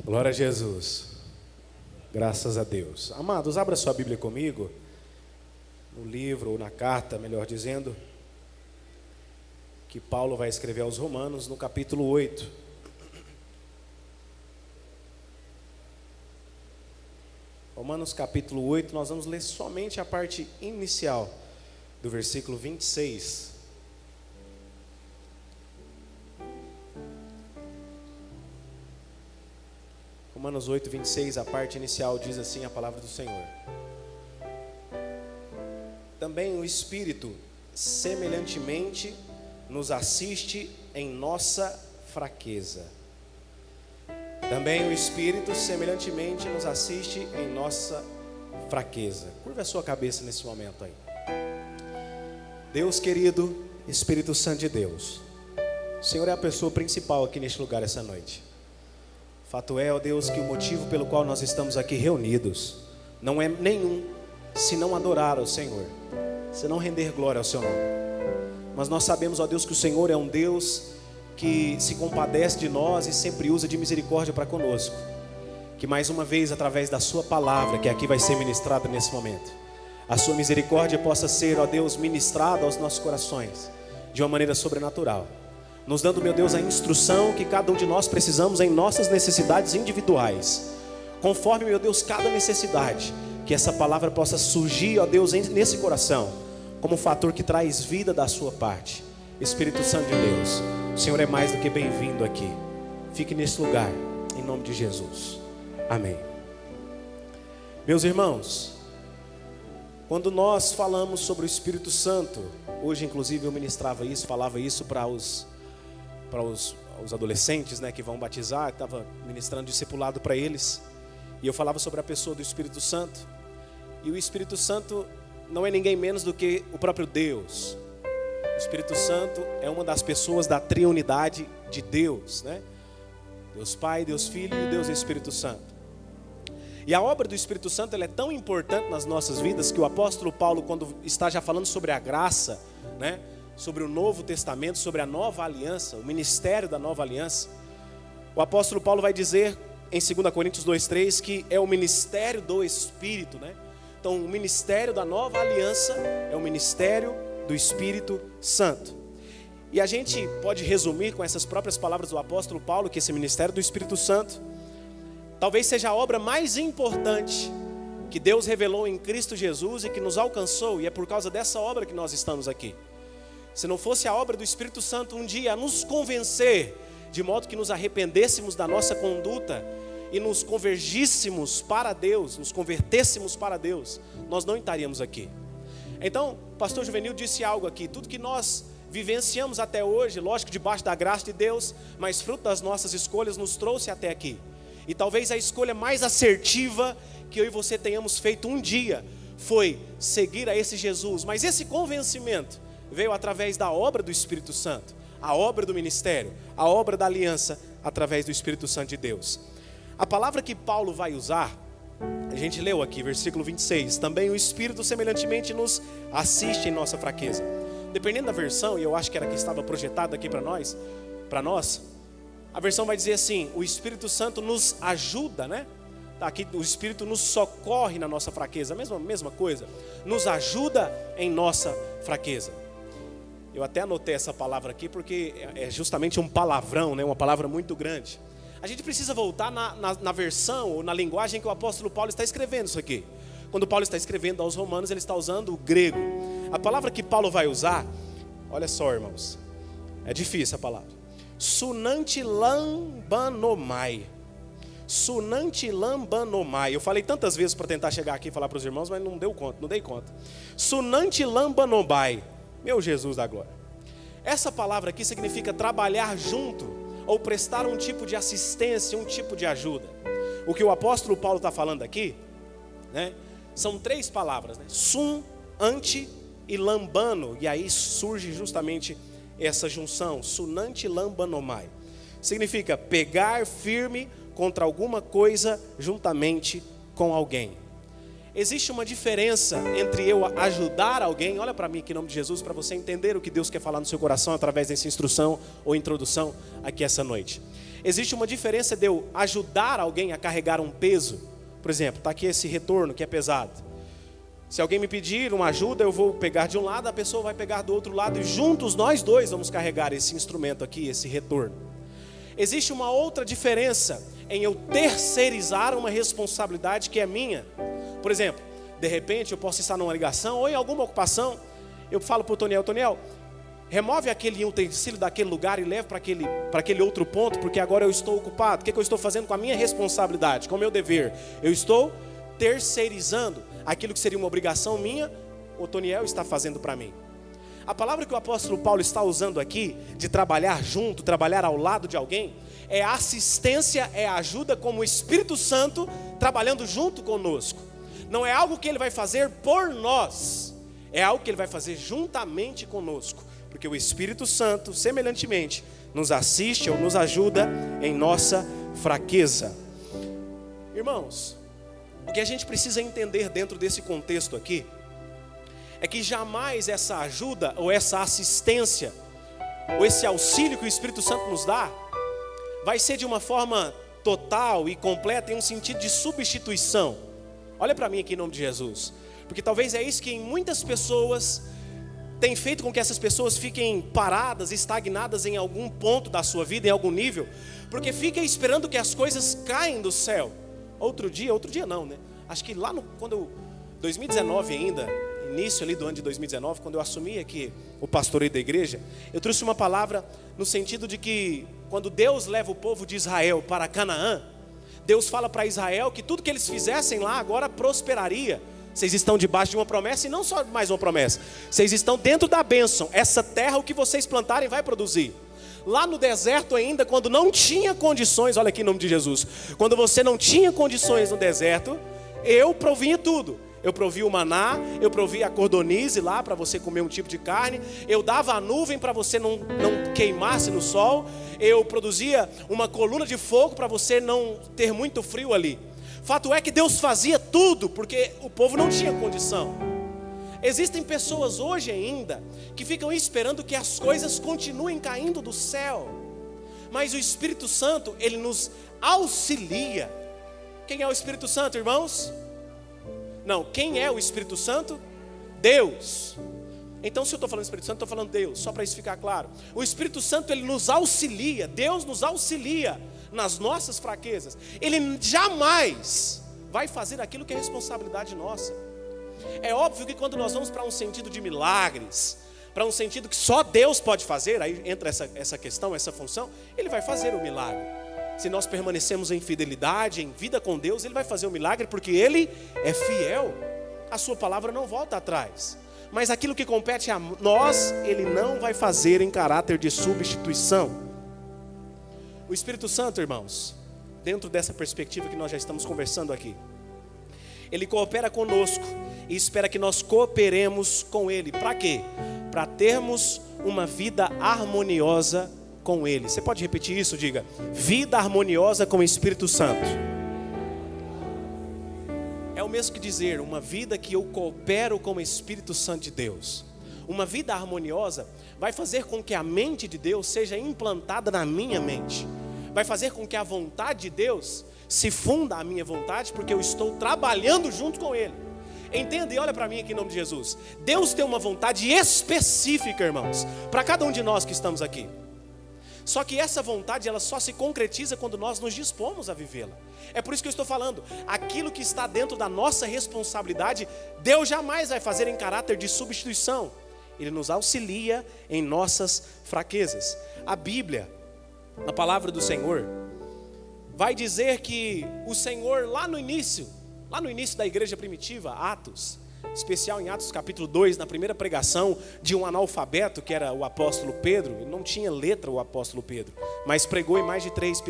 Glória a Jesus. Graças a Deus. Amados, abra sua Bíblia comigo, no livro, ou na carta, melhor dizendo, que Paulo vai escrever aos Romanos, no capítulo 8. Romanos capítulo 8, nós vamos ler somente a parte inicial, do versículo 26. Romanos 8, 26, a parte inicial diz assim a palavra do Senhor. Também o Espírito, semelhantemente, nos assiste em nossa fraqueza. Também o Espírito, semelhantemente, nos assiste em nossa fraqueza. Curva a sua cabeça nesse momento aí. Deus querido, Espírito Santo de Deus, o Senhor é a pessoa principal aqui neste lugar essa noite. Fato é, ó Deus, que o motivo pelo qual nós estamos aqui reunidos não é nenhum, senão adorar ao Senhor, senão render glória ao seu nome. Mas nós sabemos, ó Deus, que o Senhor é um Deus que se compadece de nós e sempre usa de misericórdia para conosco. Que mais uma vez, através da sua palavra, que aqui vai ser ministrada nesse momento, a sua misericórdia possa ser, ó Deus, ministrada aos nossos corações de uma maneira sobrenatural, nos dando, meu Deus, a instrução que cada um de nós precisamos em nossas necessidades individuais, conforme, meu Deus, cada necessidade, que essa palavra possa surgir, ó Deus, nesse coração, como um fator que traz vida da sua parte. Espírito Santo de Deus, o Senhor é mais do que bem-vindo aqui. Fique nesse lugar, em nome de Jesus. Amém. Meus irmãos, quando nós falamos sobre o Espírito Santo, hoje inclusive eu ministrava isso, falava isso para os adolescentes, né, que vão batizar, estava ministrando discipulado para eles, e eu falava sobre a pessoa do Espírito Santo, e o Espírito Santo não é ninguém menos do que o próprio Deus. O Espírito Santo é uma das pessoas da triunidade de Deus, né? Deus Pai, Deus Filho e o Deus Espírito Santo. E a obra do Espírito Santo ela é tão importante nas nossas vidas que o apóstolo Paulo, quando está já falando sobre a graça, né, sobre o Novo Testamento, sobre a nova aliança, o ministério da nova aliança, o apóstolo Paulo vai dizer em 2 Coríntios 2,3 que é o ministério do Espírito, né? Então o ministério da nova aliança é o ministério do Espírito Santo. E a gente pode resumir com essas próprias palavras do apóstolo Paulo que esse ministério do Espírito Santo talvez seja a obra mais importante que Deus revelou em Cristo Jesus e que nos alcançou, e é por causa dessa obra que nós estamos aqui. Se não fosse a obra do Espírito Santo um dia a nos convencer, de modo que nos arrependêssemos da nossa conduta e nos convergíssemos para Deus, nos convertêssemos para Deus, nós não estaríamos aqui. Então, o pastor Juvenil disse algo aqui: tudo que nós vivenciamos até hoje, lógico, debaixo da graça de Deus, mas fruto das nossas escolhas nos trouxe até aqui. E talvez a escolha mais assertiva que eu e você tenhamos feito um dia foi seguir a esse Jesus, mas esse convencimento veio através da obra do Espírito Santo, a obra do ministério, a obra da aliança através do Espírito Santo de Deus. A palavra que Paulo vai usar, a gente leu aqui, versículo 26, também o Espírito semelhantemente nos assiste em nossa fraqueza. Dependendo da versão, e eu acho que era a que estava projetada aqui para nós, a versão vai dizer assim: o Espírito Santo nos ajuda, né? Tá, aqui o Espírito nos socorre na nossa fraqueza, a mesma coisa, nos ajuda em nossa fraqueza. Eu até anotei essa palavra aqui porque é justamente um palavrão, né? Uma palavra muito grande. A gente precisa voltar na versão ou na linguagem que o apóstolo Paulo está escrevendo isso aqui. Quando Paulo está escrevendo aos Romanos, ele está usando o grego. A palavra que Paulo vai usar, olha só, irmãos, é difícil a palavra. Sunantilambanomai. Sunantilambanomai. Eu falei tantas vezes para tentar chegar aqui e falar para os irmãos, mas não dei conta. Sunantilambanomai. Meu Jesus da glória. Essa palavra aqui significa trabalhar junto, ou prestar um tipo de assistência, um tipo de ajuda. O que o apóstolo Paulo está falando aqui, né, são três palavras, né? Sum, ante e lambano. E aí surge justamente essa junção, sunante lambanomai. Significa pegar firme contra alguma coisa juntamente com alguém. existe uma diferença entre eu ajudar alguém, olha para mim aqui em nome de Jesus, para você entender o que Deus quer falar no seu coração através dessa instrução ou introdução aqui essa noite. Existe uma diferença de eu ajudar alguém a carregar um peso. Por exemplo, está aqui esse retorno que é pesado. Se alguém me pedir uma ajuda, eu vou pegar de um lado, a pessoa vai pegar do outro lado e juntos nós dois vamos carregar esse instrumento aqui, esse retorno. Existe uma outra diferença em eu terceirizar uma responsabilidade que é minha. Por exemplo, de repente eu posso estar numa ligação ou em alguma ocupação, eu falo para o Toniel, remove aquele utensílio daquele lugar e leve para aquele outro ponto, porque agora eu estou ocupado. O que eu estou fazendo com a minha responsabilidade, com o meu dever? Eu estou terceirizando aquilo que seria uma obrigação minha, o Toniel está fazendo para mim. A palavra que o apóstolo Paulo está usando aqui, de trabalhar junto, trabalhar ao lado de alguém, é assistência, é ajuda como o Espírito Santo trabalhando junto conosco. Não é algo que ele vai fazer por nós, é algo que ele vai fazer juntamente conosco, porque o Espírito Santo, semelhantemente, nos assiste ou nos ajuda em nossa fraqueza. Irmãos, o que a gente precisa entender dentro desse contexto aqui, é que jamais essa ajuda ou essa assistência ou esse auxílio que o Espírito Santo nos dá vai ser de uma forma total e completa, em um sentido de substituição. Olha para mim aqui em nome de Jesus, porque talvez é isso que em muitas pessoas tem feito com que essas pessoas fiquem paradas, estagnadas em algum ponto da sua vida, em algum nível, porque fica esperando que as coisas caem do céu. Outro dia não, né? Acho que lá quando 2019 ainda, início ali do ano de 2019, quando eu assumi aqui o pastoreio da igreja, eu trouxe uma palavra no sentido de que quando Deus leva o povo de Israel para Canaã, Deus fala para Israel que tudo que eles fizessem lá agora prosperaria. Vocês estão debaixo de uma promessa, e não só mais uma promessa, vocês estão dentro da bênção. Essa terra, o que vocês plantarem vai produzir. Lá no deserto ainda, quando não tinha condições, olha aqui em nome de Jesus, quando você não tinha condições no deserto, eu provinha tudo. Eu provia o maná, eu provia a cordonize lá para você comer um tipo de carne, eu dava a nuvem para você não queimasse no sol, eu produzia uma coluna de fogo para você não ter muito frio ali. Fato é que Deus fazia tudo, porque o povo não tinha condição. Existem pessoas hoje ainda que ficam esperando que as coisas continuem caindo do céu, mas o Espírito Santo, ele nos auxilia. Quem é o Espírito Santo, irmãos? Não, quem é o Espírito Santo? Deus. Então, se eu estou falando Espírito Santo, estou falando Deus, só para isso ficar claro. O Espírito Santo, ele nos auxilia, Deus nos auxilia nas nossas fraquezas. Ele jamais vai fazer aquilo que é responsabilidade nossa. É óbvio que quando nós vamos para um sentido de milagres, para um sentido que só Deus pode fazer, aí entra essa questão, essa função, ele vai fazer o milagre. Se nós permanecemos em fidelidade, em vida com Deus, ele vai fazer o milagre, porque ele é fiel. A sua palavra não volta atrás. Mas aquilo que compete a nós, ele não vai fazer em caráter de substituição. O Espírito Santo, irmãos, dentro dessa perspectiva que nós já estamos conversando aqui, ele coopera conosco e espera que nós cooperemos com ele. Para quê? Para termos uma vida harmoniosa com ele. Você pode repetir isso? Diga: vida harmoniosa com o Espírito Santo. É o mesmo que dizer uma vida que eu coopero com o Espírito Santo de Deus. Uma vida harmoniosa vai fazer com que a mente de Deus seja implantada na minha mente. Vai fazer com que a vontade de Deus se funda à minha vontade, porque eu estou trabalhando junto com ele. Entenda e olha para mim aqui em nome de Jesus. Deus tem uma vontade específica, irmãos, para cada um de nós que estamos aqui. Só que essa vontade, ela só se concretiza quando nós nos dispomos a vivê-la. É por isso que eu estou falando, aquilo que está dentro da nossa responsabilidade, Deus jamais vai fazer em caráter de substituição. Ele nos auxilia em nossas fraquezas. A Bíblia, a palavra do Senhor, vai dizer que o Senhor lá no início da igreja primitiva, Atos, especial em Atos capítulo 2, na primeira pregação de um analfabeto, que era o apóstolo Pedro. Ele não tinha letra, o apóstolo Pedro, mas pregou e mais de 3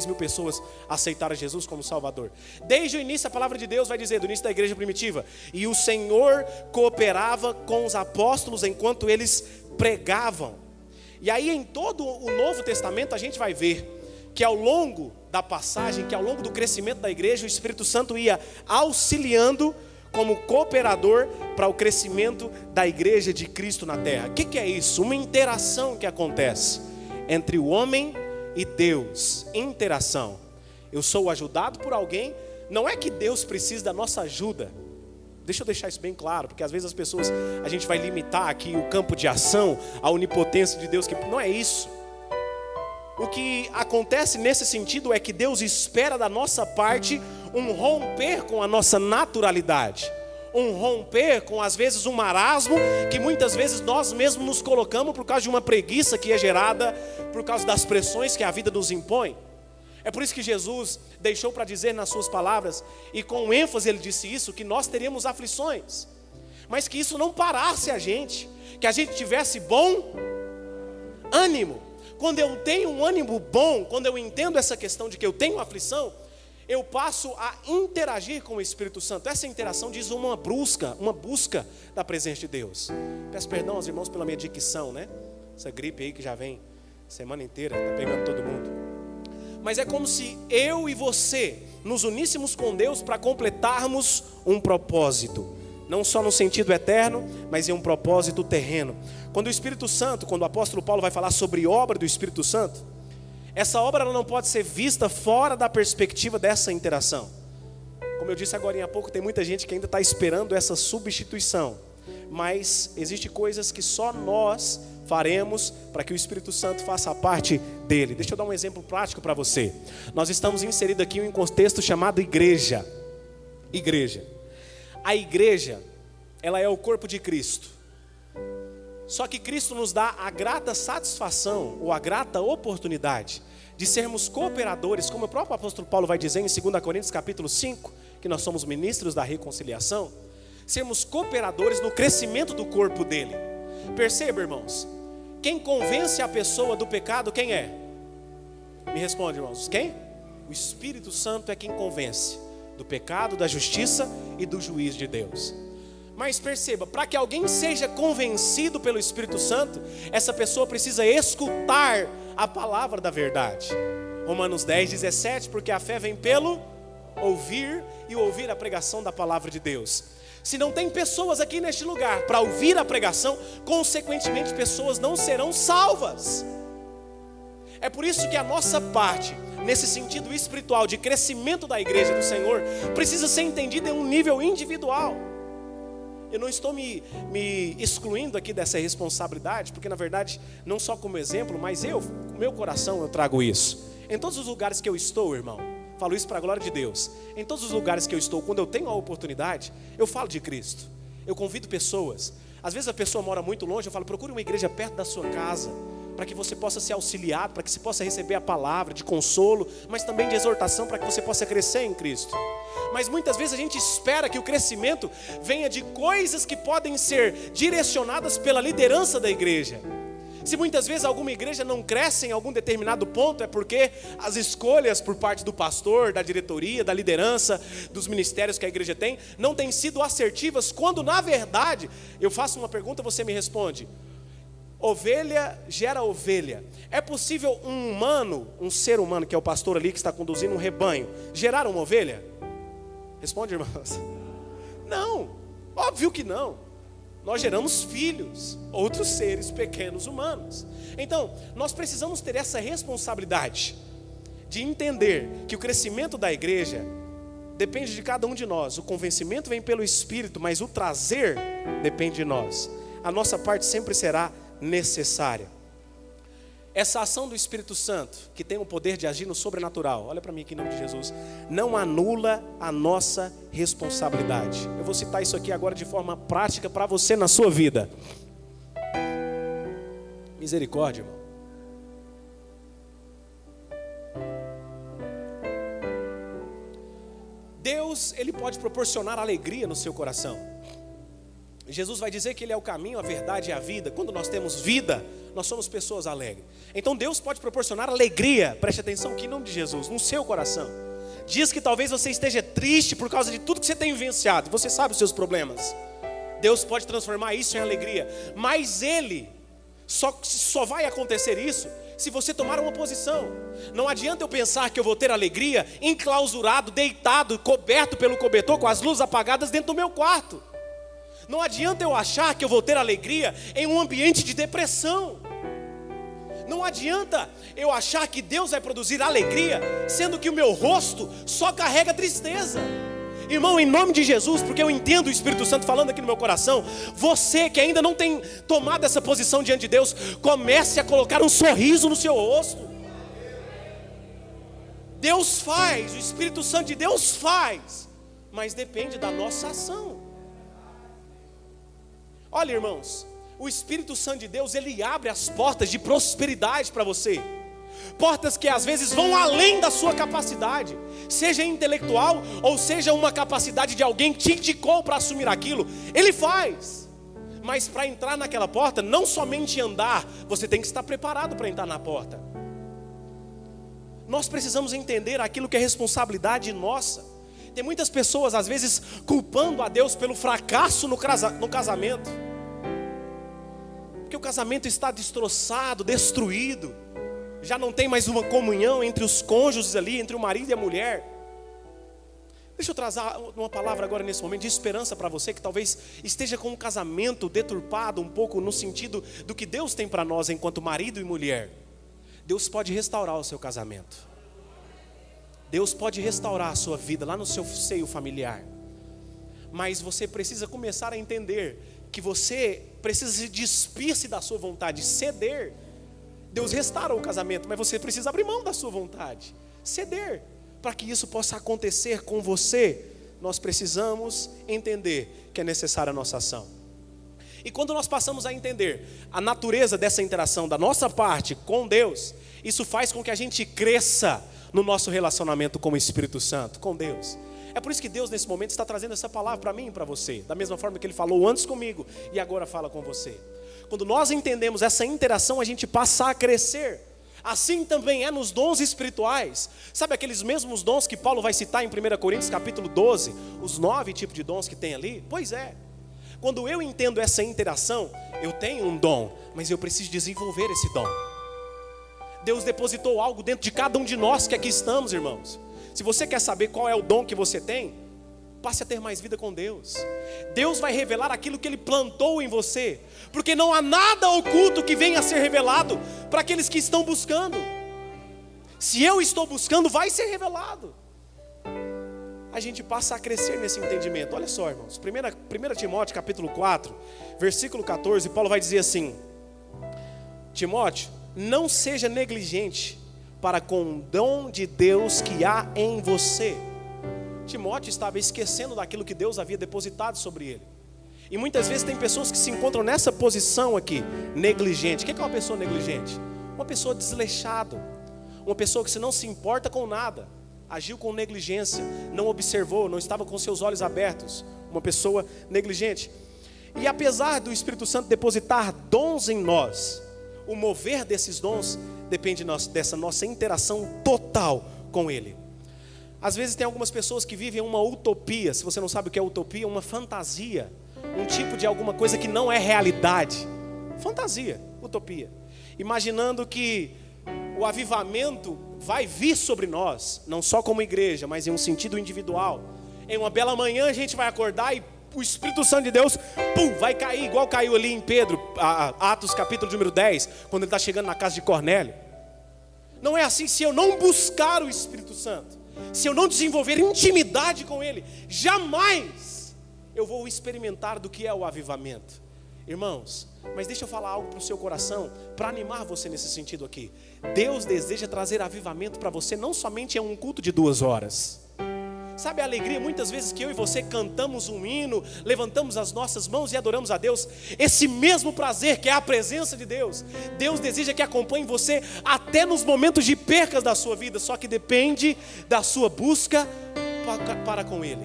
mil pessoas aceitaram Jesus como Salvador. Desde o início a palavra de Deus vai dizer, do início da igreja primitiva, e o Senhor cooperava com os apóstolos enquanto eles pregavam. E aí em todo o Novo Testamento a gente vai ver que ao longo da passagem, que ao longo do crescimento da igreja, o Espírito Santo ia auxiliando como cooperador para o crescimento da igreja de Cristo na terra. O que é isso? Uma interação que acontece entre o homem e Deus. Interação. Eu sou ajudado por alguém. Não é que Deus precisa da nossa ajuda. Deixa eu deixar isso bem claro, porque às vezes as pessoas, a gente vai limitar aqui o campo de ação, a onipotência de Deus, que não é isso. O que acontece nesse sentido é que Deus espera da nossa parte um romper com a nossa naturalidade. Um romper com, às vezes, um marasmo que muitas vezes nós mesmos nos colocamos por causa de uma preguiça que é gerada por causa das pressões que a vida nos impõe. É por isso que Jesus deixou para dizer nas suas palavras, e com ênfase ele disse isso, que nós teríamos aflições, mas que isso não parasse a gente, que a gente tivesse bom ânimo. Quando eu tenho um ânimo bom, quando eu entendo essa questão de que eu tenho aflição, eu passo a interagir com o Espírito Santo. Essa interação diz uma busca da presença de Deus. Peço perdão aos irmãos pela minha dicção, né? Essa gripe aí que já vem semana inteira, está pegando todo mundo. Mas é como se eu e você nos uníssemos com Deus para completarmos um propósito. Não só no sentido eterno, mas em um propósito terreno. Quando o Espírito Santo, quando o apóstolo Paulo vai falar sobre obra do Espírito Santo, essa obra ela não pode ser vista fora da perspectiva dessa interação. Como eu disse agora há pouco, tem muita gente que ainda está esperando essa substituição. Mas existem coisas que só nós faremos para que o Espírito Santo faça parte dele. Deixa eu dar um exemplo prático para você. Nós estamos inseridos aqui em um contexto chamado igreja. Igreja. A igreja, ela é o corpo de Cristo. Só que Cristo nos dá a grata satisfação, ou a grata oportunidade, de sermos cooperadores, como o próprio apóstolo Paulo vai dizer em 2 Coríntios capítulo 5, que nós somos ministros da reconciliação, sermos cooperadores no crescimento do corpo dele. Perceba, irmãos, quem convence a pessoa do pecado, quem é? Me responde, irmãos, quem? O Espírito Santo é quem convence do pecado, da justiça e do juízo de Deus. Mas perceba, para que alguém seja convencido pelo Espírito Santo, essa pessoa precisa escutar a palavra da verdade. Romanos 10:17, porque a fé vem pelo ouvir, e ouvir a pregação da palavra de Deus. Se não tem pessoas aqui neste lugar para ouvir a pregação, consequentemente pessoas não serão salvas. É por isso que a nossa parte, nesse sentido espiritual de crescimento da igreja do Senhor, precisa ser entendida em um nível individual. Eu não estou me excluindo aqui dessa responsabilidade, porque na verdade, não só como exemplo, mas com meu coração eu trago isso. Em todos os lugares que eu estou, irmão, falo isso para a glória de Deus. Em todos os lugares que eu estou, quando eu tenho a oportunidade, eu falo de Cristo. Eu convido pessoas. Às vezes a pessoa mora muito longe, eu falo, procure uma igreja perto da sua casa, para que você possa ser auxiliado, para que você possa receber a palavra de consolo, mas também de exortação, para que você possa crescer em Cristo. Mas muitas vezes a gente espera que o crescimento venha de coisas que podem ser direcionadas pela liderança da igreja. Se muitas vezes alguma igreja não cresce em algum determinado ponto, é porque as escolhas por parte do pastor, da diretoria, da liderança, dos ministérios que a igreja tem, não têm sido assertivas, quando na verdade, eu faço uma pergunta, você me responde. Ovelha gera ovelha. É possível um ser humano, que é o pastor ali que está conduzindo um rebanho, gerar uma ovelha? Responde, irmãos. Não, óbvio que não. Nós geramos filhos, outros seres pequenos humanos. Então, nós precisamos ter essa responsabilidade de entender que o crescimento da igreja depende de cada um de nós. O convencimento vem pelo Espírito, mas o trazer depende de nós. A nossa parte sempre será necessária. Essa ação do Espírito Santo, que tem o poder de agir no sobrenatural, olha para mim aqui em nome de Jesus, não anula a nossa responsabilidade. Eu vou citar isso aqui agora de forma prática para você na sua vida. Misericórdia, irmão. Deus, Ele pode proporcionar alegria no seu coração. Jesus vai dizer que Ele é o caminho, a verdade e a vida. Quando nós temos vida, nós somos pessoas alegres. Então Deus pode proporcionar alegria, preste atenção aqui em nome de Jesus, no seu coração. Diz que talvez você esteja triste por causa de tudo que você tem vivenciado, você sabe os seus problemas. Deus pode transformar isso em alegria, mas Ele só vai acontecer isso se você tomar uma posição. Não adianta eu pensar que eu vou ter alegria enclausurado, deitado, coberto pelo cobertor, com as luzes apagadas dentro do meu quarto. Não adianta eu achar que eu vou ter alegria em um ambiente de depressão. Não adianta eu achar que Deus vai produzir alegria, sendo que o meu rosto só carrega tristeza. Irmão, em nome de Jesus, porque eu entendo o Espírito Santo falando aqui no meu coração, você que ainda não tem tomado essa posição diante de Deus, comece a colocar um sorriso no seu rosto. Deus faz, o Espírito Santo de Deus faz, mas depende da nossa ação. Olha, irmãos, o Espírito Santo de Deus, ele abre as portas de prosperidade para você. Portas que às vezes vão além da sua capacidade, seja intelectual ou seja uma capacidade de alguém que te indicou para assumir aquilo. Ele faz, mas para entrar naquela porta, não somente andar, você tem que estar preparado para entrar na porta. Nós precisamos entender aquilo que é responsabilidade nossa. Tem muitas pessoas às vezes culpando a Deus pelo fracasso no casamento, porque o casamento está destroçado, destruído. Já não tem mais uma comunhão entre os cônjuges ali, entre o marido e a mulher. Deixa eu trazer uma palavra agora nesse momento de esperança para você que talvez esteja com um casamento deturpado um pouco no sentido do que Deus tem para nós enquanto marido e mulher. Deus pode restaurar o seu casamento. Deus pode restaurar a sua vida lá no seu seio familiar. Mas você precisa começar a entender que você precisa se despir-se da sua vontade, ceder. Deus restaura o casamento, mas você precisa abrir mão da sua vontade, ceder. Para que isso possa acontecer com você, nós precisamos entender que é necessária a nossa ação. E quando nós passamos a entender a natureza dessa interação da nossa parte com Deus, isso faz com que a gente cresça no nosso relacionamento com o Espírito Santo, com Deus. É por isso que Deus nesse momento está trazendo essa palavra para mim e para você, da mesma forma que Ele falou antes comigo e agora fala com você. Quando nós entendemos essa interação, a gente passa a crescer. Assim também é nos dons espirituais. Sabe aqueles mesmos dons que Paulo vai citar em 1 Coríntios capítulo 12, os 9 tipos de dons que tem ali? Pois é. Quando eu entendo essa interação, eu tenho um dom, mas eu preciso desenvolver esse dom. Deus depositou algo dentro de cada um de nós que aqui estamos, irmãos. Se você quer saber qual é o dom que você tem, passe a ter mais vida com Deus. Deus vai revelar aquilo que Ele plantou em você, porque não há nada oculto que venha a ser revelado para aqueles que estão buscando. Se eu estou buscando, vai ser revelado. A gente passa a crescer nesse entendimento. Olha só, irmãos, 1 Timóteo capítulo 4, versículo 14, Paulo vai dizer assim: Timóteo, não seja negligente para com o dom de Deus que há em você. Timóteo estava esquecendo daquilo que Deus havia depositado sobre ele. E muitas vezes tem pessoas que se encontram nessa posição aqui, negligente. O que é uma pessoa negligente? Uma pessoa desleixada, uma pessoa que não se importa com nada, agiu com negligência, não observou, não estava com seus olhos abertos. Uma pessoa negligente. E apesar do Espírito Santo depositar dons em nós, o mover desses dons depende dessa nossa interação total com Ele. Às vezes tem algumas pessoas que vivem uma utopia. Se você não sabe o que é utopia, uma fantasia, um tipo de alguma coisa que não é realidade. Fantasia, utopia. Imaginando que o avivamento vai vir sobre nós, não só como igreja, mas em um sentido individual. Em uma bela manhã a gente vai acordar e o Espírito Santo de Deus, vai cair, igual caiu ali em Pedro, Atos capítulo número 10, quando ele está chegando na casa de Cornélio. Não é assim. Se eu não buscar o Espírito Santo, se eu não desenvolver intimidade com Ele, jamais eu vou experimentar do que é o avivamento. Irmãos, mas deixa eu falar algo para o seu coração, para animar você nesse sentido aqui. Deus deseja trazer avivamento para você, não somente em um culto de 2 horas. Sabe a alegria muitas vezes que eu e você cantamos um hino, levantamos as nossas mãos e adoramos a Deus? Esse mesmo prazer que é a presença de Deus, Deus deseja que acompanhe você até nos momentos de percas da sua vida. Só que depende da sua busca para com Ele,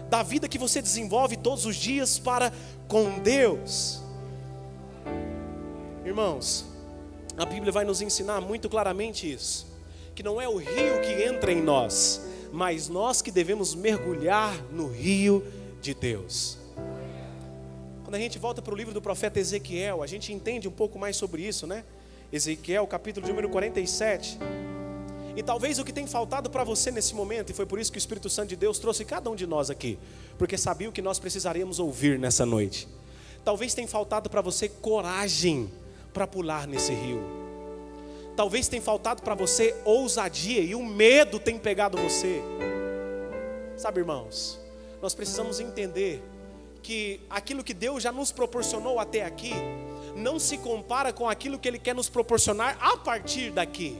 da vida que você desenvolve todos os dias para com Deus. Irmãos, a Bíblia vai nos ensinar muito claramente isso, que não é o rio que entra em nós, mas nós que devemos mergulhar no rio de Deus. Quando a gente volta para o livro do profeta Ezequiel, a gente entende um pouco mais sobre isso, né? Ezequiel, capítulo de número 47. E talvez o que tem faltado para você nesse momento, e foi por isso que o Espírito Santo de Deus trouxe cada um de nós aqui, porque sabia o que nós precisaríamos ouvir nessa noite. Talvez tenha faltado para você coragem para pular nesse rio. Talvez tenha faltado para você ousadia, e o medo tem pegado você. Sabe, irmãos, nós precisamos entender que aquilo que Deus já nos proporcionou até aqui não se compara com aquilo que Ele quer nos proporcionar a partir daqui.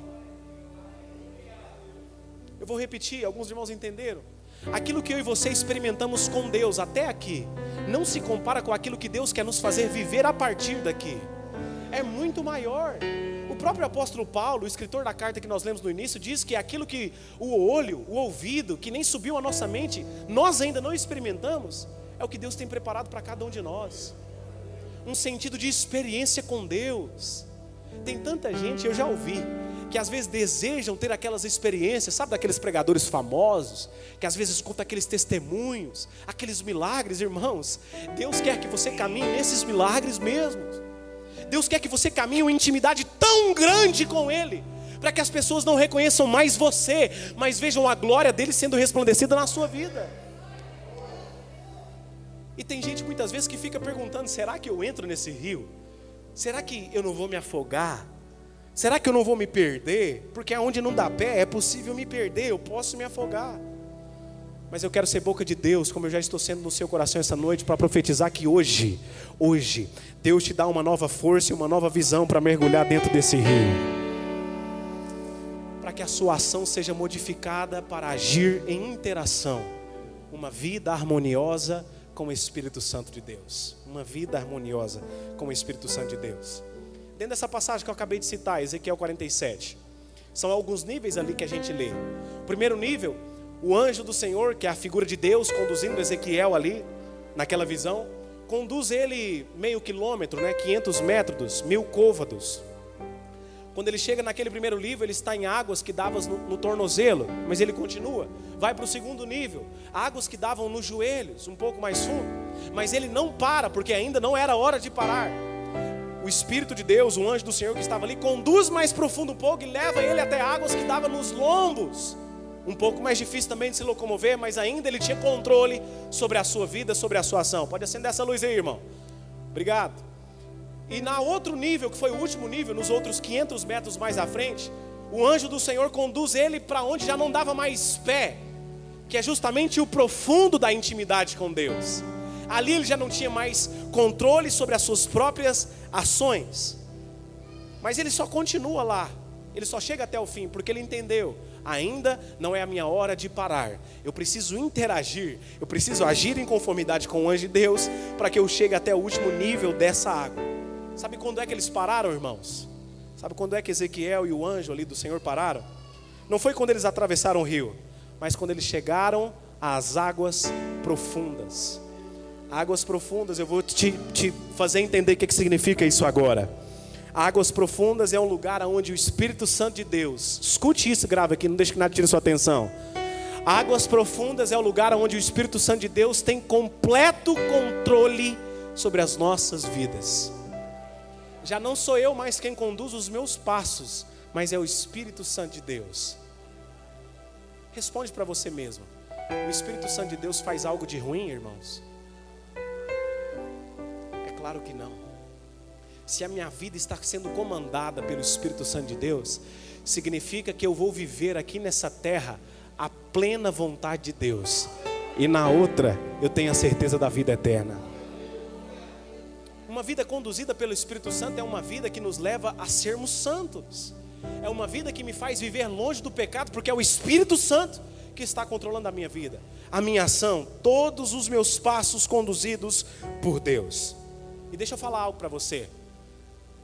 Eu vou repetir, alguns irmãos entenderam? Aquilo que eu e você experimentamos com Deus até aqui não se compara com aquilo que Deus quer nos fazer viver a partir daqui. É muito maior. O próprio apóstolo Paulo, o escritor da carta que nós lemos no início, diz que aquilo que o olho, o ouvido, que nem subiu à nossa mente, nós ainda não experimentamos, é o que Deus tem preparado para cada um de nós. Um sentido de experiência com Deus. Tem tanta gente, eu já ouvi, que às vezes desejam ter aquelas experiências, sabe, daqueles pregadores famosos, que às vezes contam aqueles testemunhos, aqueles milagres. Irmãos, Deus quer que você caminhe nesses milagres mesmos. Deus quer que você caminhe uma intimidade tão grande com Ele, para que as pessoas não reconheçam mais você, mas vejam a glória dEle sendo resplandecida na sua vida. E tem gente muitas vezes que fica perguntando: será que eu entro nesse rio? Será que eu não vou me afogar? Será que eu não vou me perder? Porque onde não dá pé é possível me perder, eu posso me afogar. Mas eu quero ser boca de Deus, como eu já estou sendo no seu coração essa noite, para profetizar que hoje, Deus te dá uma nova força e uma nova visão para mergulhar dentro desse rio. Para que a sua ação seja modificada para agir em interação. Uma vida harmoniosa com o Espírito Santo de Deus. Uma vida harmoniosa com o Espírito Santo de Deus. Dentro dessa passagem que eu acabei de citar, Ezequiel 47, são alguns níveis ali que a gente lê. O primeiro nível, o anjo do Senhor, que é a figura de Deus conduzindo Ezequiel ali, naquela visão, conduz ele meio quilômetro, 500 metros, 1000 côvados. Quando ele chega naquele primeiro nível, ele está em águas que davam no tornozelo, mas ele continua. Vai para o segundo nível, águas que davam nos joelhos, um pouco mais fundo, mas ele não para, porque ainda não era hora de parar. O Espírito de Deus, o anjo do Senhor que estava ali, conduz mais profundo um pouco e leva ele até águas que davam nos lombos. Um pouco mais difícil também de se locomover, mas ainda ele tinha controle sobre a sua vida, sobre a sua ação. Pode acender essa luz aí, irmão. Obrigado. E na outro nível, que foi o último nível, nos outros 500 metros mais à frente, o anjo do Senhor conduz ele para onde já não dava mais pé, que é justamente o profundo da intimidade com Deus. Ali ele já não tinha mais controle sobre as suas próprias ações. Mas ele só continua lá. Ele só chega até o fim, porque ele entendeu: ainda não é a minha hora de parar. Eu preciso interagir, eu preciso agir em conformidade com o anjo de Deus, para que eu chegue até o último nível dessa água. Sabe quando é que eles pararam, irmãos? Sabe quando é que Ezequiel e o anjo ali do Senhor pararam? Não foi quando eles atravessaram o rio, mas quando eles chegaram às águas profundas. Águas profundas, eu vou te fazer entender o que significa isso agora. Águas profundas é um lugar onde o Espírito Santo de Deus, escute isso, grave aqui, não deixe que nada tire sua atenção. Águas profundas é o lugar onde o Espírito Santo de Deus tem completo controle sobre as nossas vidas. Já não sou eu mais quem conduz os meus passos, mas é o Espírito Santo de Deus. Responde para você mesmo: o Espírito Santo de Deus faz algo de ruim, irmãos? Claro que não. Se a minha vida está sendo comandada pelo Espírito Santo de Deus, significa que eu vou viver aqui nessa terra a plena vontade de Deus, e na outra eu tenho a certeza da vida eterna. Uma vida conduzida pelo Espírito Santo é uma vida que nos leva a sermos santos. É uma vida que me faz viver longe do pecado, porque é o Espírito Santo que está controlando a minha vida, a minha ação, todos os meus passos conduzidos por Deus. E deixa eu falar algo para você.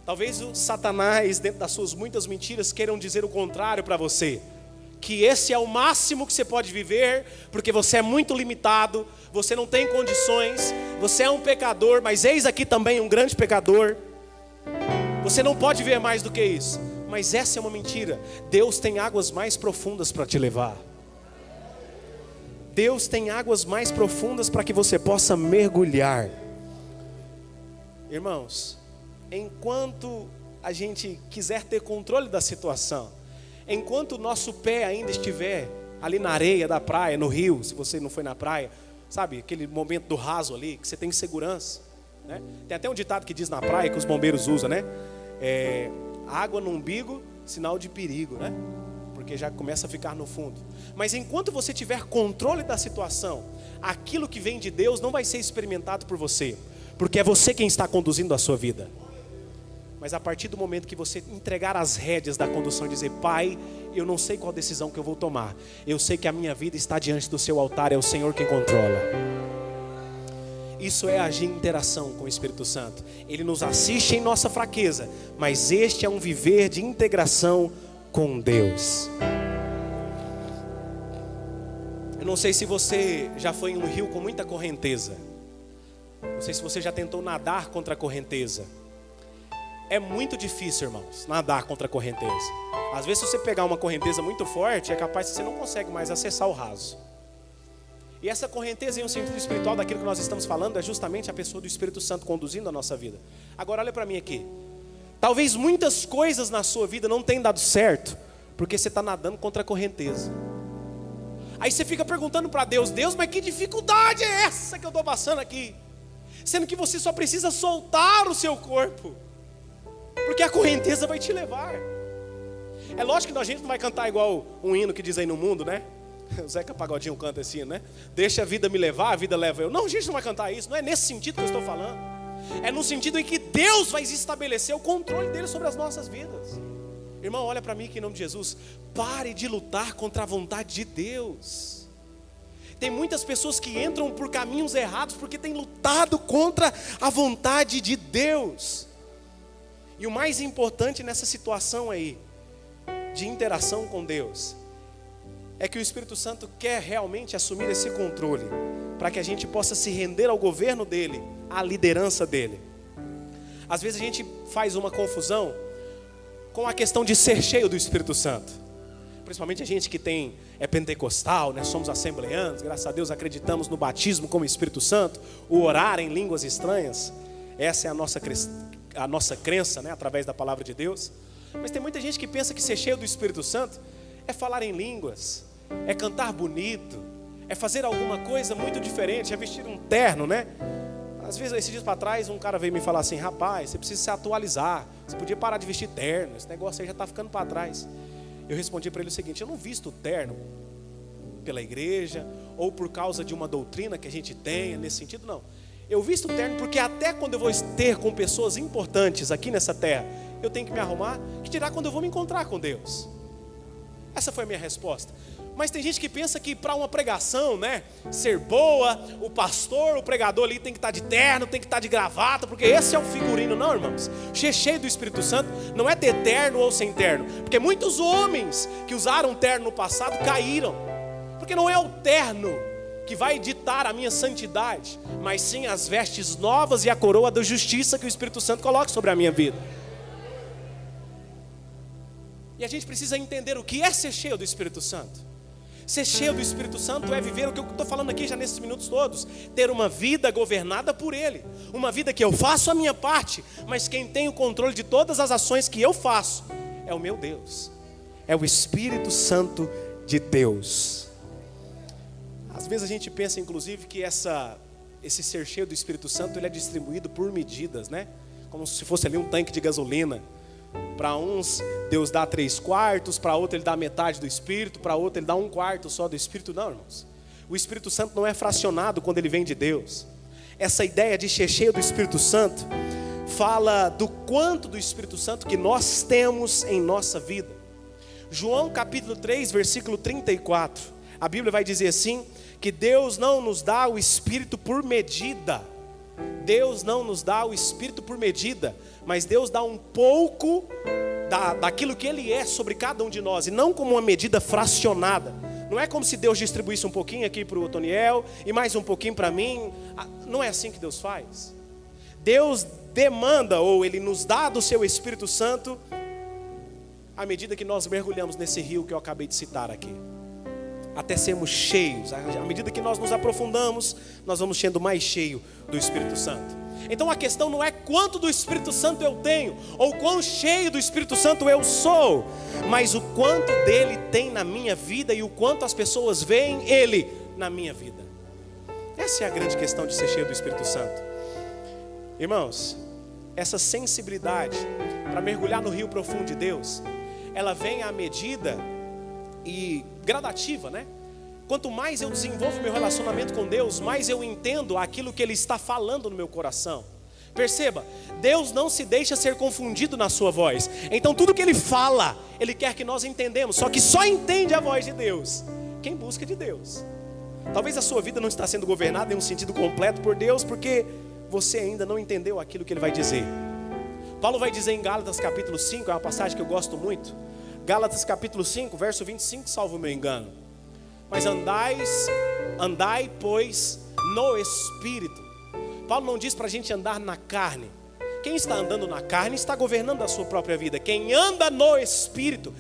Talvez o Satanás, dentro das suas muitas mentiras, queiram dizer o contrário para você. Que esse é o máximo que você pode viver, porque você é muito limitado, você não tem condições, você é um pecador, mas eis aqui também um grande pecador. Você não pode ver mais do que isso. Mas essa é uma mentira. Deus tem águas mais profundas para te levar. Deus tem águas mais profundas para que você possa mergulhar. Irmãos, enquanto a gente quiser ter controle da situação, enquanto o nosso pé ainda estiver ali na areia da praia, no rio, se você não foi na praia, sabe, aquele momento do raso ali, que você tem segurança, né? Tem até um ditado que diz na praia, que os bombeiros usam, né? Água no umbigo, sinal de perigo, né? Porque já começa a ficar no fundo. Mas enquanto você tiver controle da situação, aquilo que vem de Deus não vai ser experimentado por você, porque é você quem está conduzindo a sua vida. Mas a partir do momento que você entregar as rédeas da condução e dizer: Pai, eu não sei qual decisão que eu vou tomar, eu sei que a minha vida está diante do seu altar, é o Senhor quem controla. Isso é agir em interação com o Espírito Santo. Ele nos assiste em nossa fraqueza, mas este é um viver de integração com Deus. Eu não sei se você já foi em um rio com muita correnteza. Não sei se você já tentou nadar contra a correnteza. É muito difícil, irmãos, nadar contra a correnteza. Às vezes, se você pegar uma correnteza muito forte, é capaz que você não consegue mais acessar o raso. E essa correnteza, em um sentido espiritual, daquilo que nós estamos falando, é justamente a pessoa do Espírito Santo conduzindo a nossa vida. Agora, olha para mim aqui. Talvez muitas coisas na sua vida não tenham dado certo, porque você está nadando contra a correnteza. Aí você fica perguntando para Deus: Deus, mas que dificuldade é essa que eu estou passando aqui? Sendo que você só precisa soltar o seu corpo, porque a correnteza vai te levar. É lógico que a gente não vai cantar igual um hino que diz aí no mundo, né? O Zeca Pagodinho canta assim, né? Deixa a vida me levar, a vida leva eu. Não, a gente não vai cantar isso. Não é nesse sentido que eu estou falando. É no sentido em que Deus vai estabelecer o controle dele sobre as nossas vidas. Irmão, olha para mim que em nome de Jesus. Pare de lutar contra a vontade de Deus. Tem muitas pessoas que entram por caminhos errados porque têm lutado contra a vontade de Deus. E o mais importante nessa situação aí, de interação com Deus, é que o Espírito Santo quer realmente assumir esse controle, para que a gente possa se render ao governo dele, à liderança dele. Às vezes a gente faz uma confusão com a questão de ser cheio do Espírito Santo. Principalmente a gente que é pentecostal, né? Somos assembleanos, graças a Deus acreditamos no batismo com o Espírito Santo, o orar em línguas estranhas. Essa é a nossa crença, né? Através da palavra de Deus. Mas tem muita gente que pensa que ser cheio do Espírito Santo é falar em línguas, é cantar bonito, é fazer alguma coisa muito diferente, é vestir um terno, né? Às vezes, esses dias para trás, um cara veio me falar assim: rapaz, você precisa se atualizar, você podia parar de vestir terno, esse negócio aí já está ficando para trás. Eu respondi para ele o seguinte: eu não visto terno pela igreja, ou por causa de uma doutrina que a gente tenha, nesse sentido, não. Eu visto terno porque até quando eu vou ter com pessoas importantes aqui nessa terra, eu tenho que me arrumar, que dirá quando eu vou me encontrar com Deus. Essa foi a minha resposta. Mas tem gente que pensa que para uma pregação, né, ser boa, o pastor, o pregador ali tem que estar de terno, tem que estar de gravata, porque esse é o figurino. Não, irmãos, ser cheio do Espírito Santo não é ter terno ou sem terno, porque muitos homens que usaram terno no passado caíram, porque não é o terno que vai ditar a minha santidade, mas sim as vestes novas e a coroa da justiça que o Espírito Santo coloca sobre a minha vida. E a gente precisa entender o que é ser cheio do Espírito Santo. Ser cheio do Espírito Santo é viver o que eu estou falando aqui já nesses minutos todos. Ter uma vida governada por Ele. Uma vida que eu faço a minha parte, mas quem tem o controle de todas as ações que eu faço é o meu Deus. É o Espírito Santo de Deus. Às vezes a gente pensa inclusive que esse ser cheio do Espírito Santo ele é distribuído por medidas, né? Como se fosse ali um tanque de gasolina. Para uns Deus dá 3/4, para outro Ele dá metade do Espírito, para outro Ele dá 1/4 só do Espírito. Não, irmãos, o Espírito Santo não é fracionado quando ele vem de Deus. Essa ideia de ser cheio do Espírito Santo fala do quanto do Espírito Santo que nós temos em nossa vida. João capítulo 3 versículo 34, a Bíblia vai dizer assim, que Deus não nos dá o Espírito por medida. Deus não nos dá o Espírito por medida, mas Deus dá um pouco daquilo que Ele é sobre cada um de nós, e não como uma medida fracionada. Não é como se Deus distribuísse um pouquinho aqui para o Otoniel e mais um pouquinho para mim. Não é assim que Deus faz. Deus demanda, ou Ele nos dá do seu Espírito Santo à medida que nós mergulhamos nesse rio que eu acabei de citar aqui. até sermos cheios. À medida que nós nos aprofundamos, nós vamos sendo mais cheios do Espírito Santo. Então a questão não é quanto do Espírito Santo eu tenho, ou quão cheio do Espírito Santo eu sou, mas o quanto dele tem na minha vida e o quanto as pessoas veem ele na minha vida. Essa é a grande questão de ser cheio do Espírito Santo. Irmãos, essa sensibilidade para mergulhar no rio profundo de Deus, ela vem à medida e gradativa, né? Quanto mais eu desenvolvo meu relacionamento com Deus, mais eu entendo aquilo que Ele está falando no meu coração. Perceba, Deus não se deixa ser confundido na sua voz. Então tudo que Ele fala, Ele quer que nós entendemos. Só que só entende a voz de Deus quem busca de Deus. Talvez a sua vida não está sendo governada em um sentido completo por Deus, porque você ainda não entendeu aquilo que Ele vai dizer. Paulo vai dizer em Gálatas capítulo 5, é uma passagem que eu gosto muito. Gálatas capítulo 5, verso 25, salvo o meu engano. Mas andai, pois, no Espírito. Paulo não diz para a gente andar na carne. Quem está andando na carne está governando a sua própria vida. Quem anda no Espírito.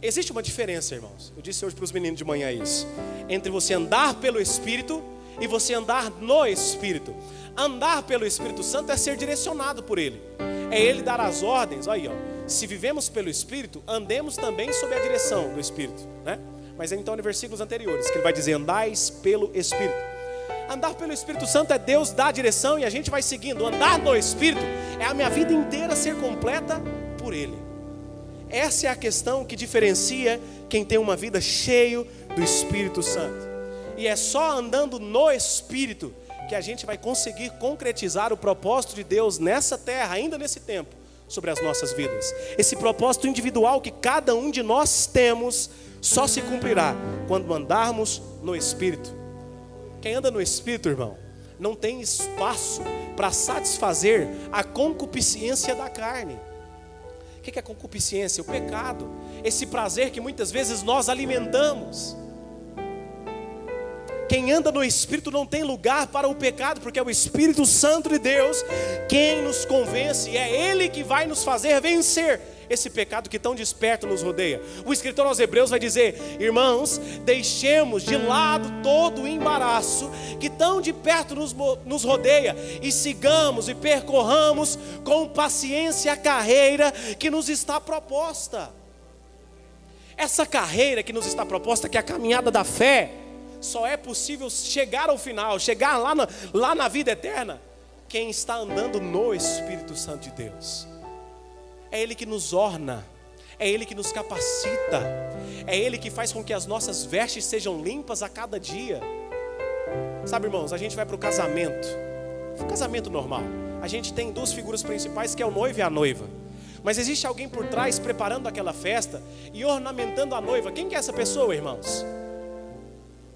Existe uma diferença, irmãos. Eu disse hoje para os meninos de manhã isso. Entre você andar pelo Espírito e você andar no Espírito. Andar pelo Espírito Santo é ser direcionado por Ele. É Ele dar as ordens. Olha aí, ó. Se vivemos pelo Espírito, andemos também sob a direção do Espírito, né? Mas então em versículos anteriores, que ele vai dizer, andais pelo Espírito. Andar pelo Espírito Santo é Deus dar a direção e a gente vai seguindo. Andar no Espírito é a minha vida inteira ser completa por Ele. Essa é a questão que diferencia quem tem uma vida cheia do Espírito Santo. E é só andando no Espírito que a gente vai conseguir concretizar o propósito de Deus nessa terra, ainda nesse tempo, sobre as nossas vidas. Esse propósito individual que cada um de nós temos só se cumprirá quando andarmos no Espírito. Quem anda no Espírito, irmão, não tem espaço para satisfazer a concupiscência da carne. O que é concupiscência? O pecado. Esse prazer que muitas vezes nós alimentamos. Quem anda no Espírito não tem lugar para o pecado, porque é o Espírito Santo de Deus quem nos convence, e é Ele que vai nos fazer vencer esse pecado que tão desperto nos rodeia. O escritor aos Hebreus vai dizer, irmãos, deixemos de lado todo o embaraço que tão de perto nos rodeia, e sigamos e percorramos com paciência a carreira que nos está proposta. Essa carreira que nos está proposta, que é a caminhada da fé, só é possível chegar ao final, chegar lá na vida eterna, quem está andando no Espírito Santo de Deus. É Ele que nos orna, é Ele que nos capacita, é Ele que faz com que as nossas vestes sejam limpas a cada dia. Sabe, irmãos, a gente vai para o casamento normal. A gente tem duas figuras principais, que é o noivo e a noiva. Mas existe alguém por trás preparando aquela festa e ornamentando a noiva. Quem que é essa pessoa, irmãos?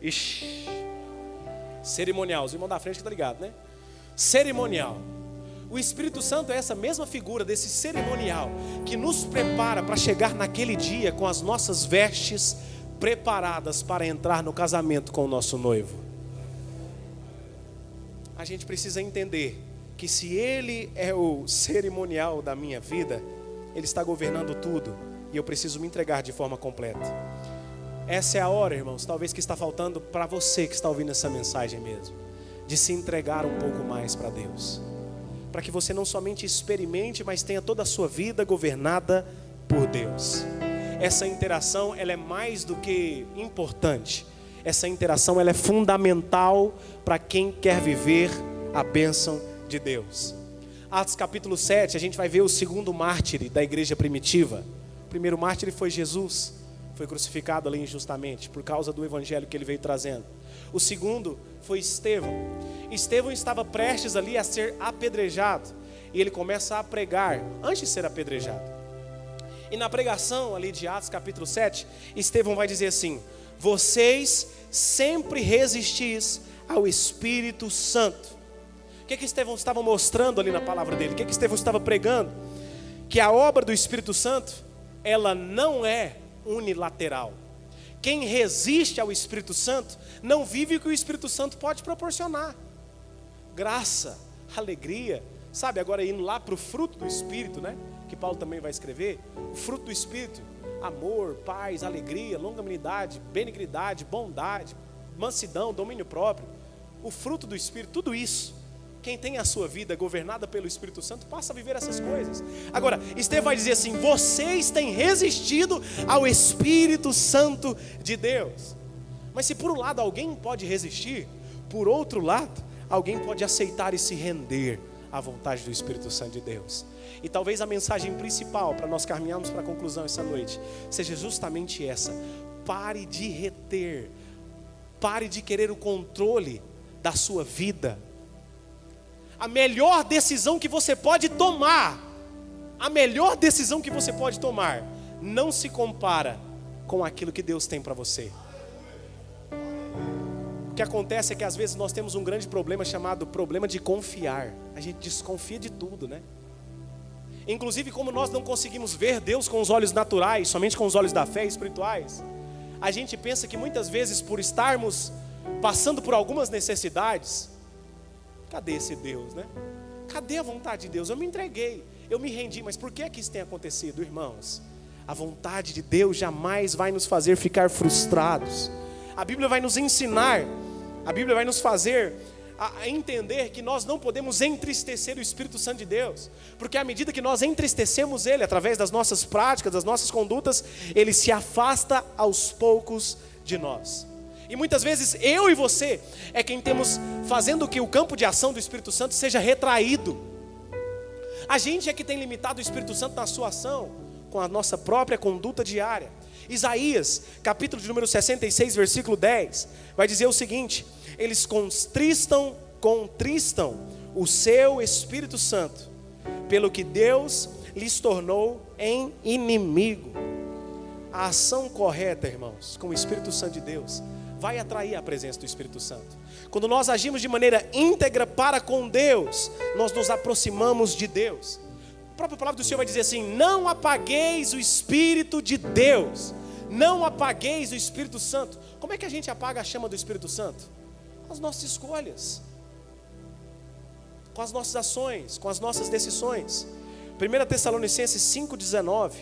Ixi, cerimonial, os irmãos da frente que tá ligado, né? Cerimonial. O Espírito Santo é essa mesma figura desse cerimonial que nos prepara para chegar naquele dia com as nossas vestes preparadas para entrar no casamento com o nosso noivo. A gente precisa entender que se Ele é o cerimonial da minha vida, Ele está governando tudo e eu preciso me entregar de forma completa. Essa é a hora, irmãos, talvez que está faltando para você que está ouvindo essa mensagem mesmo, de se entregar um pouco mais para Deus, para que você não somente experimente, mas tenha toda a sua vida governada por Deus. Essa interação, ela é mais do que importante. Essa interação, ela é fundamental para quem quer viver a bênção de Deus. Atos capítulo 7, a gente vai ver o segundo mártir da igreja primitiva. O primeiro mártir foi Jesus. Foi crucificado ali injustamente, por causa do evangelho que ele veio trazendo. O segundo foi Estevão. Estevão estava prestes ali a ser apedrejado. E ele começa a pregar, antes de ser apedrejado. E na pregação ali de Atos capítulo 7, Estevão vai dizer assim: vocês sempre resistis ao Espírito Santo. O que Estevão estava mostrando ali na palavra dele? O que Estevão estava pregando? Que a obra do Espírito Santo, ela não é unilateral. Quem resiste ao Espírito Santo não vive o que o Espírito Santo pode proporcionar. Graça, alegria, sabe, agora indo lá para o fruto do Espírito, né? Que Paulo também vai escrever. O fruto do Espírito, amor, paz, alegria, longanimidade, benignidade, bondade, mansidão, domínio próprio, o fruto do Espírito, tudo isso, quem tem a sua vida governada pelo Espírito Santo passa a viver essas coisas. Agora, Estevão vai dizer assim: vocês têm resistido ao Espírito Santo de Deus. Mas se por um lado alguém pode resistir, por outro lado, alguém pode aceitar e se render à vontade do Espírito Santo de Deus. E talvez a mensagem principal para nós caminharmos para a conclusão essa noite seja justamente essa: pare de reter, pare de querer o controle da sua vida. A melhor decisão que você pode tomar, não se compara com aquilo que Deus tem para você. O que acontece é que às vezes nós temos um grande problema chamado problema de confiar. A gente desconfia de tudo, né? Inclusive, como nós não conseguimos ver Deus com os olhos naturais, somente com os olhos da fé espirituais, a gente pensa que muitas vezes, por estarmos passando por algumas necessidades, cadê esse Deus, né? Cadê a vontade de Deus? Eu me entreguei, eu me rendi, mas por que isso tem acontecido, irmãos? A vontade de Deus jamais vai nos fazer ficar frustrados. A Bíblia vai nos ensinar, a Bíblia vai nos fazer a entender que nós não podemos entristecer o Espírito Santo de Deus, porque à medida que nós entristecemos Ele, através das nossas práticas, das nossas condutas, Ele se afasta aos poucos de nós. E muitas vezes eu e você é quem temos fazendo que o campo de ação do Espírito Santo seja retraído. A gente é que tem limitado o Espírito Santo na sua ação com a nossa própria conduta diária. Isaías, capítulo de número 66, versículo 10, vai dizer o seguinte: eles contristam o seu Espírito Santo, pelo que Deus lhes tornou em inimigo. A ação correta, irmãos, com o Espírito Santo de Deus, vai atrair a presença do Espírito Santo. Quando nós agimos de maneira íntegra para com Deus, nós nos aproximamos de Deus. A própria palavra do Senhor vai dizer assim: não apagueis o Espírito de Deus, não apagueis o Espírito Santo. Como é que a gente apaga a chama do Espírito Santo? Com as nossas escolhas, com as nossas ações, com as nossas decisões. 1 Tessalonicenses 5,19,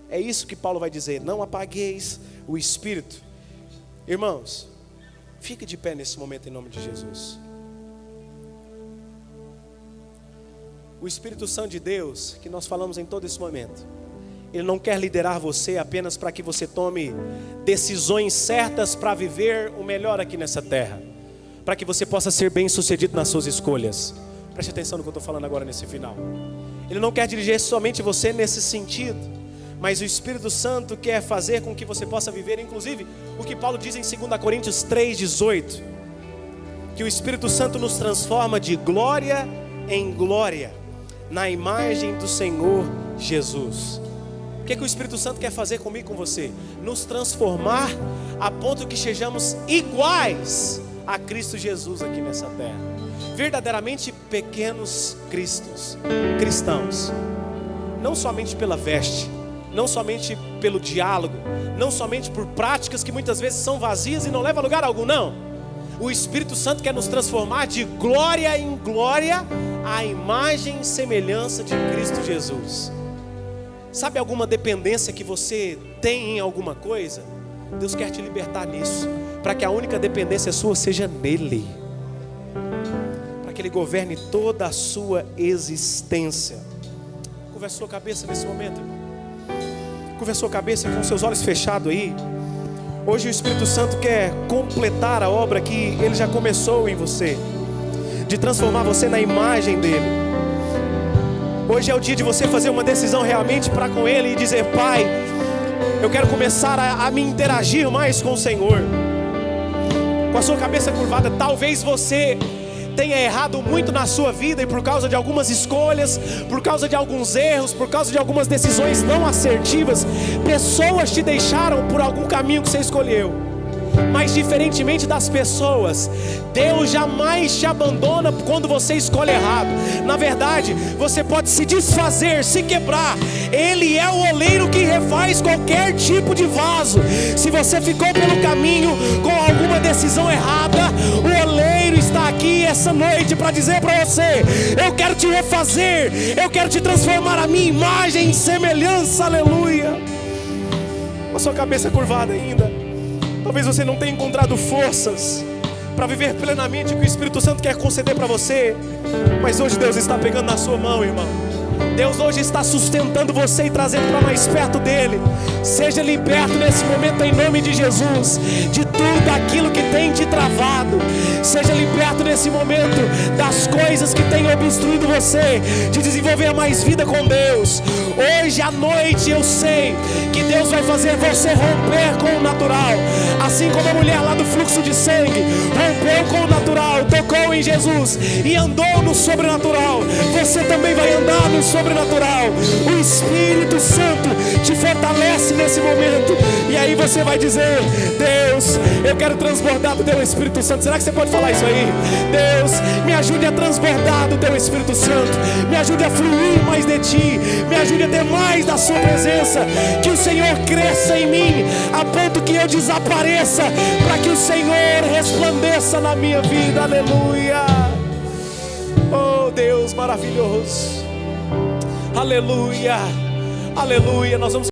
é isso que Paulo vai dizer: não apagueis o Espírito. Irmãos, fique de pé nesse momento em nome de Jesus. O Espírito Santo de Deus, que nós falamos em todo esse momento, Ele não quer liderar você apenas para que você tome decisões certas para viver o melhor aqui nessa terra, para que você possa ser bem sucedido nas suas escolhas. Preste atenção no que eu estou falando agora nesse final. Ele não quer dirigir somente você nesse sentido, mas o Espírito Santo quer fazer com que você possa viver, inclusive, o que Paulo diz em 2 Coríntios 3,18, que o Espírito Santo nos transforma de glória em glória, na imagem do Senhor Jesus. O que o Espírito Santo quer fazer comigo e com você? Nos transformar a ponto que sejamos iguais a Cristo Jesus aqui nessa terra. Verdadeiramente pequenos cristãos. Não somente pela veste, não somente pelo diálogo, não somente por práticas que muitas vezes são vazias e não levam a lugar algum, não. O Espírito Santo quer nos transformar de glória em glória à imagem e semelhança de Cristo Jesus. Sabe alguma dependência que você tem em alguma coisa? Deus quer te libertar nisso, para que a única dependência sua seja nele, para que Ele governe toda a sua existência. Curva a sua cabeça nesse momento, irmão. Curva a sua cabeça com seus olhos fechados aí. Hoje o Espírito Santo quer completar a obra que Ele já começou em você, de transformar você na imagem dEle. Hoje é o dia de você fazer uma decisão realmente para com Ele e dizer: Pai, eu quero começar a me interagir mais com o Senhor. Com a sua cabeça curvada, talvez você tenha errado muito na sua vida, e por causa de algumas escolhas, por causa de alguns erros, por causa de algumas decisões não assertivas, pessoas te deixaram por algum caminho que você escolheu. Mas diferentemente das pessoas, Deus jamais te abandona quando você escolhe errado. Na verdade, você pode se desfazer, se quebrar. Ele é o oleiro que refaz qualquer tipo de vaso. Se você ficou pelo caminho com alguma decisão errada, o oleiro está aqui essa noite para dizer para você: eu quero te refazer, eu quero te transformar a minha imagem e semelhança. Aleluia. sua cabeça curvada ainda. Talvez você não tenha encontrado forças para viver plenamente o que o Espírito Santo quer conceder para você. Mas hoje Deus está pegando na sua mão, irmão. Deus hoje está sustentando você e trazendo para mais perto dele. Seja liberto nesse momento em nome de Jesus, de tudo aquilo que tem te travado. Seja liberto nesse momento das coisas que têm obstruído você de desenvolver mais vida com Deus. Hoje à noite eu sei que Deus vai fazer você romper com o natural. Assim como a mulher lá do fluxo de sangue rompeu com o natural, tocou em Jesus e andou no sobrenatural, você também vai andar no sobrenatural. O Espírito Santo te fortalece nesse momento. E aí você vai dizer: Deus, eu quero transbordar do teu Espírito Santo. Será que você pode falar isso aí? Deus, me ajude a transbordar do teu Espírito Santo. Me ajude a fluir mais de ti. Me ajude a ter mais da sua presença. Que o Senhor cresça em mim a ponto que eu desapareça, para que o Senhor resplandeça na minha vida. Aleluia. Oh Deus maravilhoso. Aleluia. Aleluia. Nós vamos